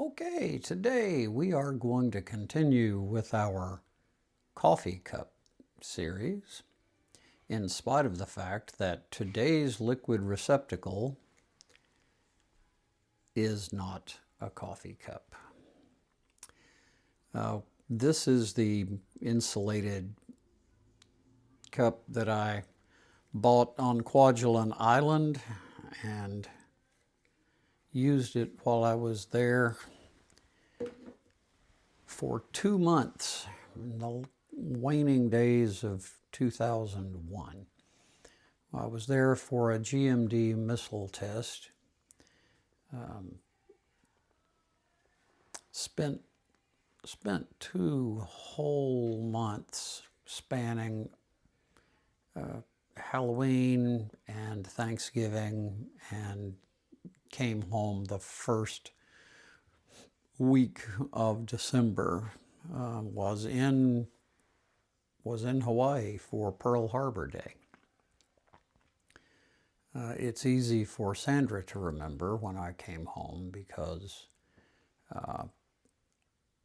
Okay, today we are going to continue with our coffee cup series, in spite of the fact that today's liquid receptacle is not a coffee cup. This is the insulated cup that I bought on Kwajalein Island and used it while I was there for 2 months in the waning days of 2001. I was there for a GMD missile test. Spent 2 whole months spanning Halloween and Thanksgiving, and came home the first week of December. Was in Hawaii for Pearl Harbor Day. It's easy for Sandra to remember when I came home because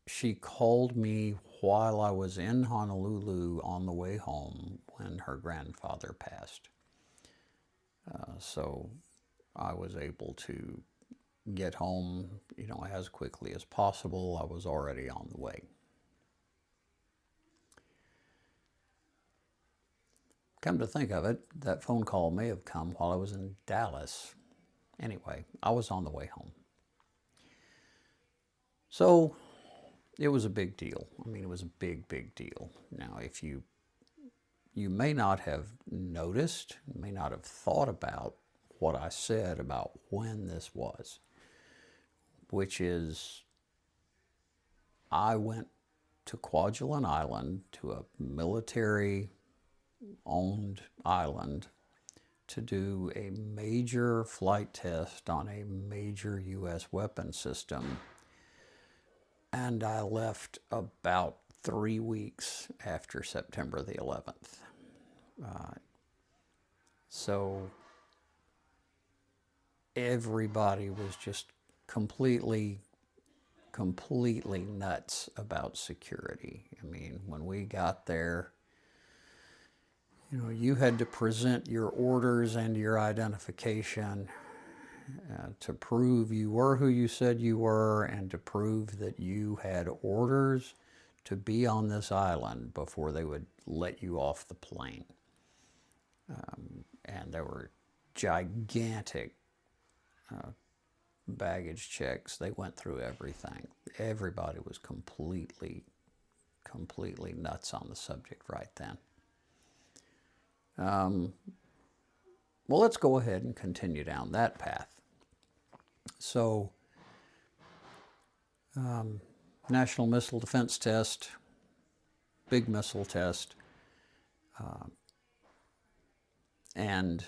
she called me while I was in Honolulu on the way home when her grandfather passed. So I was able to get home, as quickly as possible. I was already on the way. Come to think of it, that phone call may have come while I was in Dallas. Anyway, I was on the way home. So it was a big deal. I mean, it was a big, big deal. Now, if you may not have noticed, may not have thought about what I said about when this was, which is I went to Kwajalein Island, to a military-owned island, to do a major flight test on a major U.S. weapon system. And I left about 3 weeks after September the 11th. So everybody was just completely nuts about security. I mean, when we got there, you had to present your orders and your identification to prove you were who you said you were, and to prove that you had orders to be on this island before they would let you off the plane. And there were gigantic baggage checks. They went through everything. Everybody was completely nuts on the subject right then. Well, let's go ahead and continue down that path. So, National Missile Defense Test, big missile test, and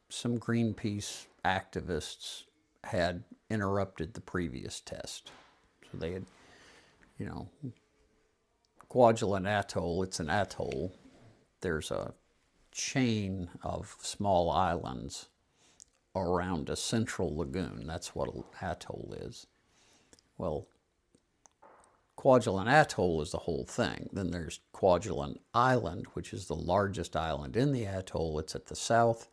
some Greenpeace activists had interrupted the previous test. So they had, Kwajalein Atoll, it's an atoll. There's a chain of small islands around a central lagoon. That's what an atoll is. Well, Kwajalein Atoll is the whole thing. Then there's Kwajalein Island, which is the largest island in the atoll. It's at the south.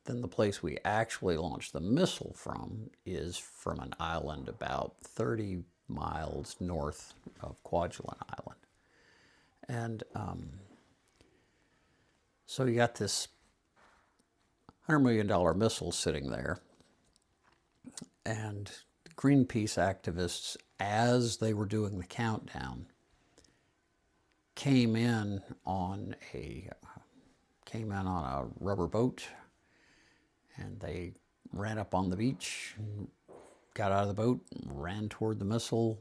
Then the place we actually launched the missile from is from an island about 30 miles north of Kwajalein Island. And so you got this $100 million missile sitting there, and Greenpeace activists, as they were doing the countdown, came in on a rubber boat, and they ran up on the beach, got out of the boat, and ran toward the missile,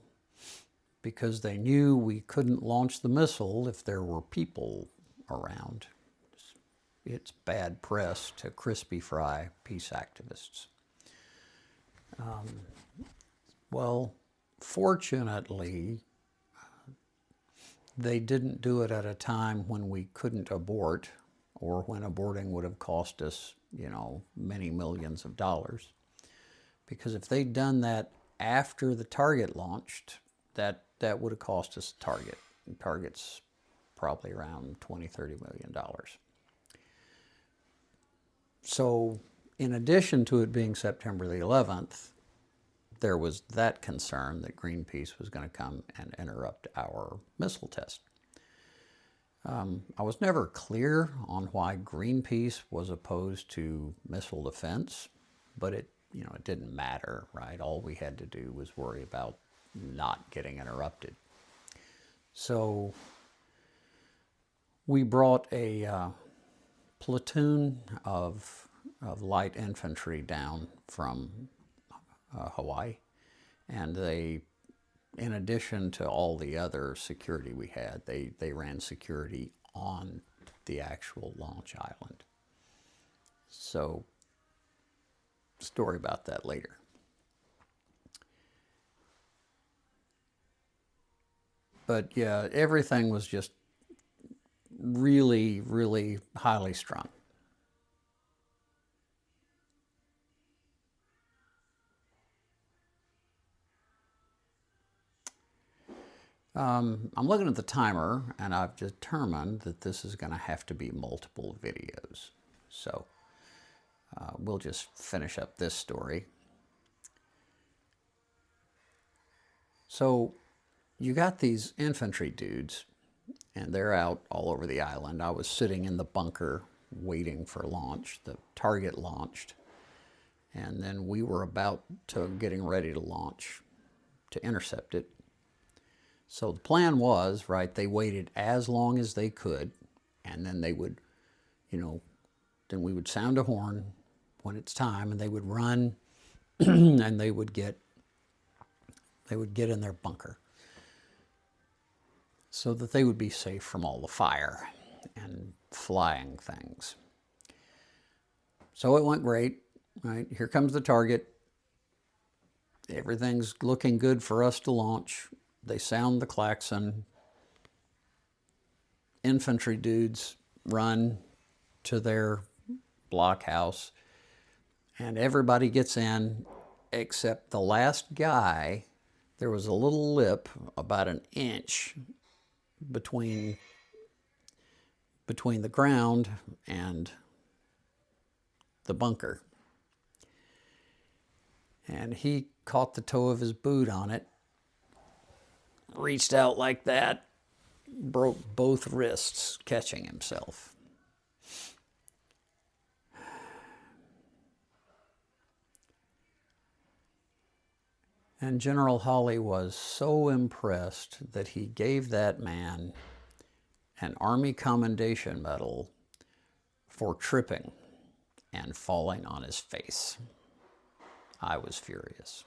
because they knew we couldn't launch the missile if there were people around. It's bad press to crispy fry peace activists. Well, fortunately, they didn't do it at a time when we couldn't abort, or when aborting would have cost us, many millions of dollars. Because if they'd done that after the Target launched, that would have cost us a Target. Target's probably around $20–30 million. So in addition to it being September the 11th, there was that concern that Greenpeace was going to come and interrupt our missile test. I was never clear on why Greenpeace was opposed to missile defense, but it didn't matter, right? All we had to do was worry about not getting interrupted. So we brought a platoon of light infantry down from Hawaii, and they, in addition to all the other security we had, they ran security on the actual launch island. So, story about that later. But yeah, everything was just really, really highly strung. I'm looking at the timer, and I've determined that this is going to have to be multiple videos. So we'll just finish up this story. So you got these infantry dudes, and they're out all over the island. I was sitting in the bunker waiting for launch. The Target launched, and then we were about to getting ready to launch to intercept it. So the plan was, right, they waited as long as they could, and then they would, then we would sound a horn when it's time, and they would run, and they would get in their bunker so that they would be safe from all the fire and flying things. So it went great, right? Here comes the Target. Everything's looking good for us to launch. They sound the klaxon. Infantry dudes run to their blockhouse, and everybody gets in except the last guy. There was a little lip about an inch between the ground and the bunker. And he caught the toe of his boot on it, reached out like that, broke both wrists catching himself. And General Hawley was so impressed that he gave that man an Army Commendation Medal for tripping and falling on his face. I was furious.